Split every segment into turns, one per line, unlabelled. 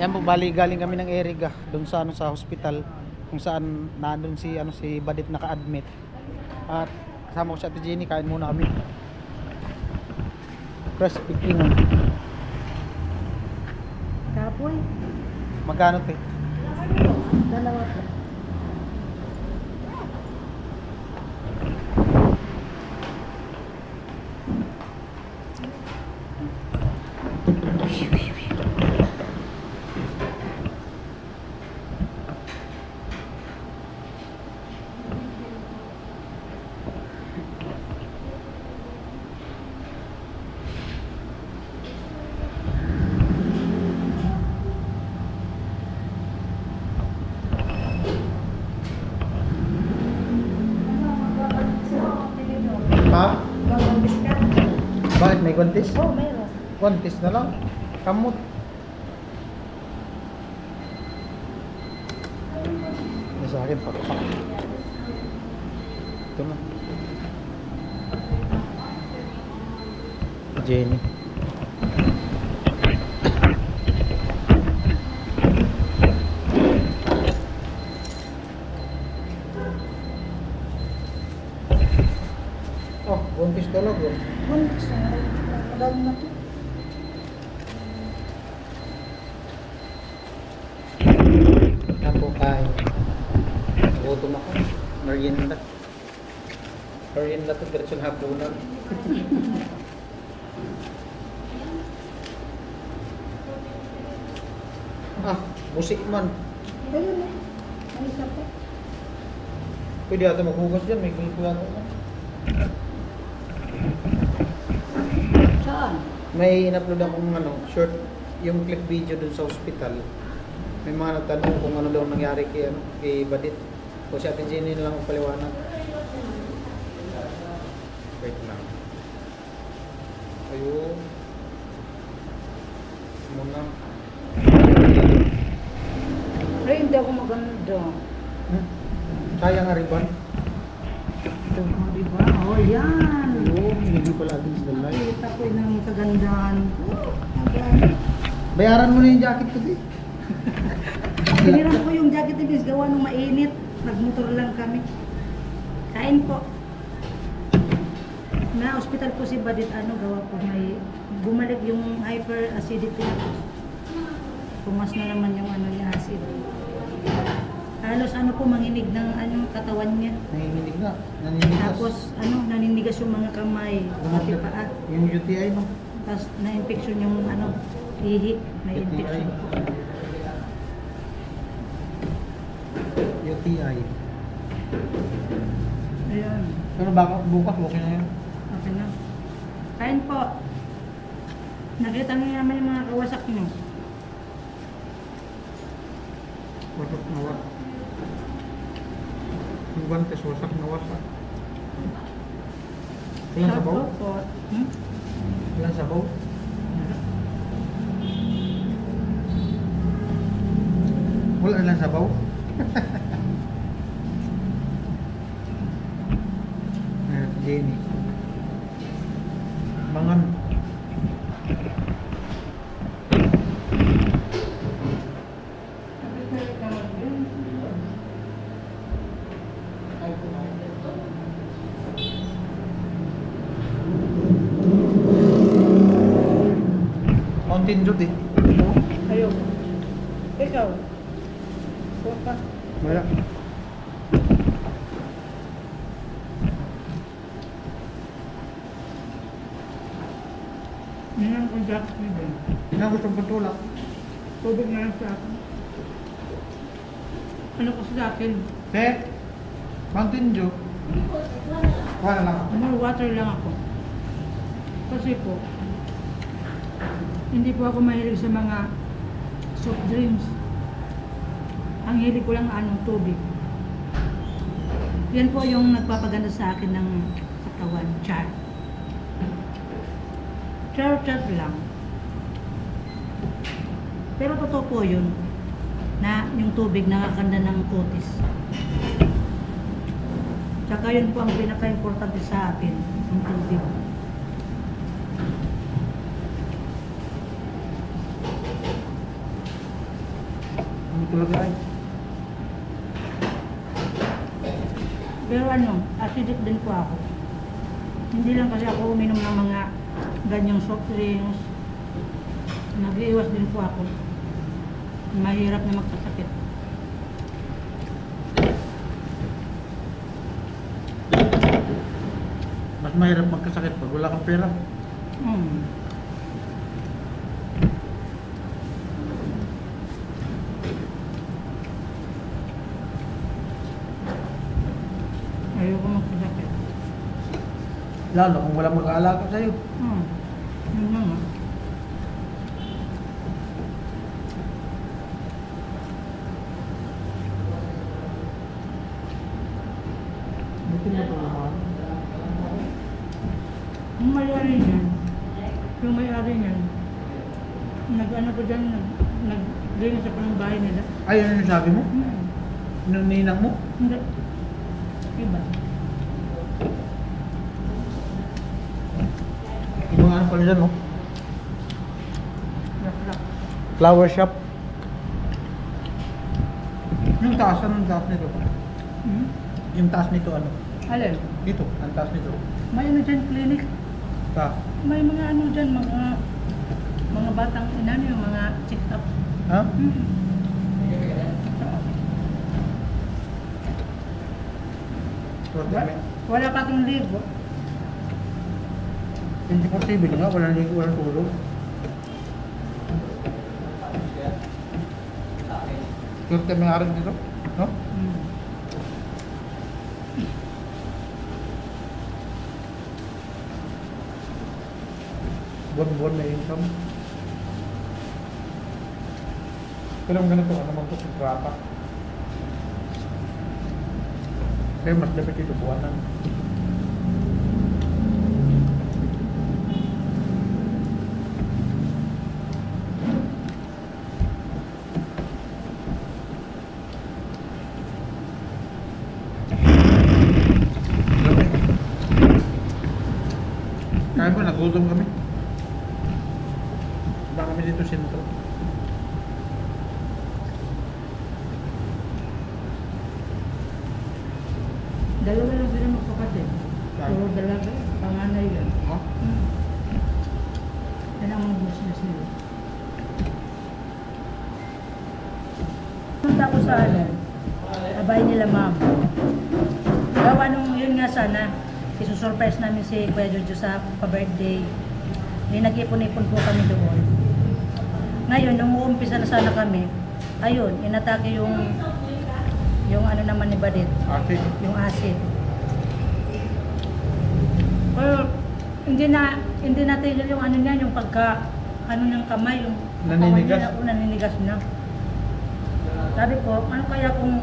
Yan po, bali galing kami ng Eriga doon sa sa hospital kung saan nandoon si si Badit naka-admit. At kasama ko si Ate Jenny, kain muna kami. Crispy King.
Kapoy.
Magkano te?
Dalawa po.
Ha?
Gagambis ka?
Bakit may guantes?
Oo, mayroon.
Guantes na lang. Kamot. Ito sa akin, pakpak. Ito na. Jenny. Oh, buntis talaga.
Buntis na. Madami na to.
Yan po kain. Gutom ako. Merienda. Merienda to, diretsyon hapunan. Ah, musik man.
Ayun eh. May isa pa.
Pwede ata maghugas dyan, may gulpo ata.
Saan?
May in-upload akong short, yung clip video dun sa hospital. May mga nagtanong kung ano daw nangyari kay Badit. O si Ate Jenny na lang ang paliwanag. Wait lang. Ayun. Muna.
Ay, hindi ako maganda.
Kaya nga riban.
Ito mo, diba? Oh, yan.
Ayun, hindi pala against the light.
Nakita ko ng kagandahan ko.
Bayaran mo na yung jacket ko, di.
Piniram ko yung jacket ni Bis, gawa nung mainit. Nagmotor lang kami. Kain po. Na hospital po si Badit, gawa po may bumalik yung hyperacidity na po. Pumas na naman yung niya, acid. Halos po manginig ng katawan niya.
Nanginginig na. Naninigas.
Tapos naninigas yung mga kamay, pati paa.
Yung UTI, no?
Tapos na-infection yung ihi, may infection po.
UTI.
Ayun,
Pero baka bukas, okay na yun.
okay na. Kain po. Nakita niyo naman yung mga kawasak niyo.
Wasak na wasak. Yung guantes, wasak na wasak. Ilan sabaw?
Po.
Ilan sabaw? Wala ilan sabaw? Jenny. Mangan. Mountain Dew eh.
Ayaw. Ikaw. Huwag ka.
Wala.
Ninang ko jacket ni Ben.
Inagot ang patulak.
Tubig na lang sa akin. Ano ko sa akin?
Mountain Dew. Wala lang ako.
More water lang ako. Kasi po, hindi po ako mahilig sa mga soft drinks. Ang hilig ko lang tubig. Yan po yung nagpapaganda sa akin ng katawan, char. Char lang. Pero totoo po yun, na yung tubig nakakanda ng kutis. Tsaka yun po ang pinaka-importante sa atin, yung tubig.
talaga ay.
Pero ano, acidic din po ako. Hindi lang kasi ako uminom ng mga ganyang soft drinks. Nag-iwas din po ako. Mahirap na magkasakit.
Mas mahirap magkasakit pag wala kang pera.
Hmm. Ayoko magkasakit.
Lalo kung wala mag-aalaga sa'yo.
Yun na nga.
Buti na ito naman.
Yung may-ari niyan, nag-ano ko dyan, nag-linis ako ng bahay nila.
Ay, ano yung sabi mo? Nung ninang mo?
Hindi. Iba.
Yung mga ano pala dyan, no?
Laklak.
Flower shop. Yung taas, anong taas nito?
Hmm?
Yung taas nito, ano?
Alin?
Dito, ang taas nito.
May ano dyan, clinic.
Ta.
May mga ano dyan, mga batang inano yung mga check-up.
Ha?
Wala pa akong ligo.
24/7 nga, walang ligo, walang tulog. Kaya may araw dito, no? Buwan-buwan na income. Pero ang ganito, ano naman ito, kontrata. Kaya mas dapat ito buwanan. Kaya ba, nagutom kami. Baka kami dito sentro.
Dalawa lang sila magkakasip. Puro dalaga, panganay yan.
Oh?
Yan ang mga business nila. Punta ko sa ano, abay nila ma'am. Gawa nung yun nga sana, isusurprise namin si Kuya Jojo sa pa-birthday. May nag-ipon-ipon po kami doon. Ngayon, nung uumpisa na sana kami, ayun, inatake yung ano naman ni Badit,
Ate.
yung acid. Pero hindi natin yung ano niya, yung pagka ano ng kamay, yung
Naninigas?
katawan niya, naninigas na. Sabi ko, ano kaya kung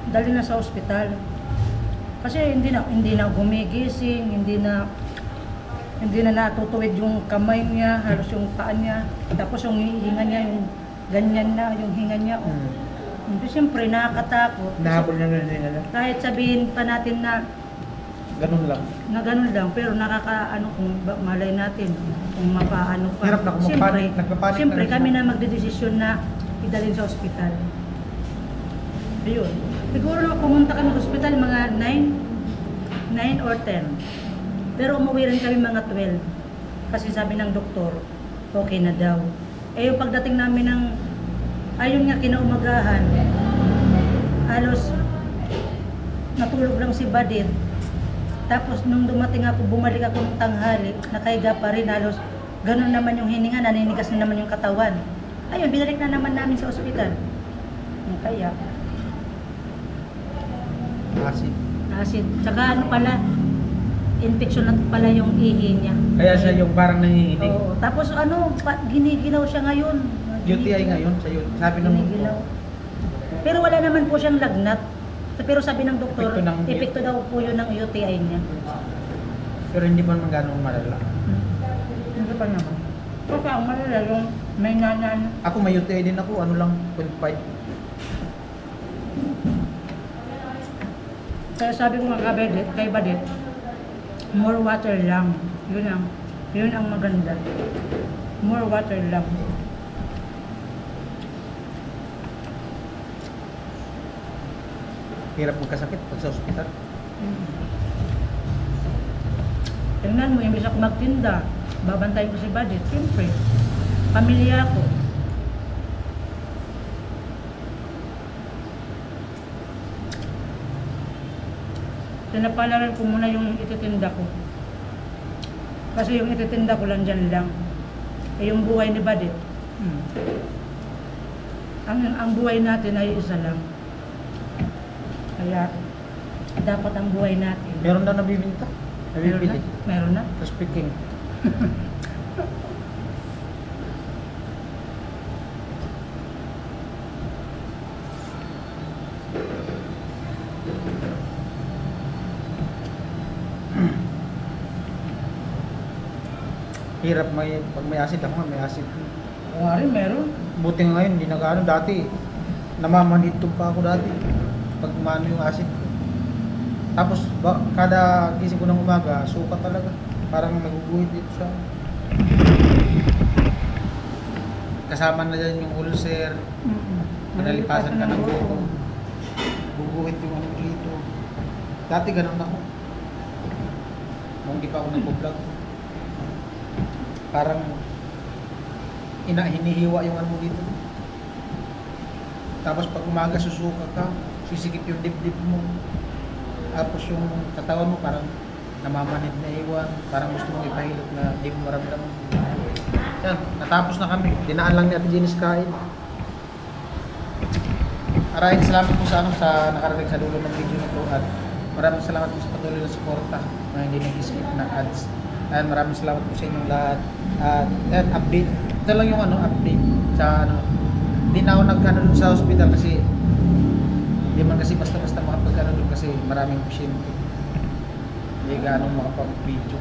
dali na sa ospital? Kasi hindi na gumigising, hindi na natutuwid yung kamay niya, halos yung paa niya, tapos yung hinga niya, yung ganyan na, yung hinga niya. Hindi, siyempre, nakakatakot.
Nahabol niya na niya.
Kahit sabihin pa natin na
Ganun lang.
ganun lang, pero nakakaano kung malay natin, kung mapaano pa.
Hirap na kung mapanik, nagpapanik
Siyempre,
na rin
kami
sila.
na magdedesisyon na idalhin sa ospital. Ayun. Siguro pumunta kami sa ospital mga 9 or 10. Pero umuwi rin kami mga 12. Kasi sabi ng doktor, okay na daw. Eh yung pagdating namin ng, ayun nga kinaumagahan, halos natulog lang si Badit. Tapos nung dumating ako, bumalik ako ng tanghali, nakahiga pa rin, halos ganun naman yung hininga, naninigas na naman yung katawan. Ayun, binalik na naman namin sa ospital. Kaya, acid. Tsaka ano pala, infection na pala yung ihi niya.
Kaya siya yung parang nanginginig.
Oo. Tapos ano, giniginaw siya ngayon.
UTI ngayon, sabi ng
Giniginaw. Pero wala naman po siyang lagnat. Pero sabi ng doktor, epekto daw po yun ng UTI niya.
Pero hindi pa naman gano'ng malala.
Hindi pa naman. Kasi ang malala yung may nanan.
Ako may UTI din ako, ano lang, 0.5.
Kaya sabi ko nga kay Badit, more water lang. Yun ang maganda. More water lang.
Hirap magkasakit pag sa ospital.
Tingnan mo, imbis ako magtinda, babantayin ko si Badit. Siyempre, pamilya ko. Pinapalaran ko muna yung ititinda ko. Kasi yung ititinda ko lang dyan lang. Eh, yung buhay ni Badit. Ang buhay natin ay isa lang. Kaya, dapat ang buhay natin.
Meron na nabibinta. Nabibili.
Meron na.
Tapos speaking. Hirap pag may acid ako nga, may acid.
Oo nga rin, meron.
Buti nga ngayon, hindi nag-ano dati. Namamanhitog pa ako dati. Pag umano yung acid ko. Tapos kada gising ko ng umaga, suka talaga. Parang naguguhit dito sa... Kasama na dyan yung ulcer. Manalipasan ka ng buko. Guguhit yung ano dito. Dati ganun ako. Nung di pa ako nag-vlog. Parang hinihiwa yung ano dito. Tapos pag umaga susuka ka, sisikip yung dibdib mo. Tapos yung katawan mo parang namamanid na iwan. Parang gusto mong ipahilot na di mo maramdaman. Yan, natapos na kami. Dinaan lang ni Ate Jenis kain. Maraming salamat po sa nakarating sa dulo ng video na to. At maraming salamat po sa patuloy na suporta na hindi nag-skip ng ads. And maraming salamat po sa inyong lahat. At update. Ito lang yung update sa hindi na ako nagkano dun sa hospital kasi hindi man kasi basta-basta makapagkano dun kasi maraming pasyente. Hindi gaano makapag-video.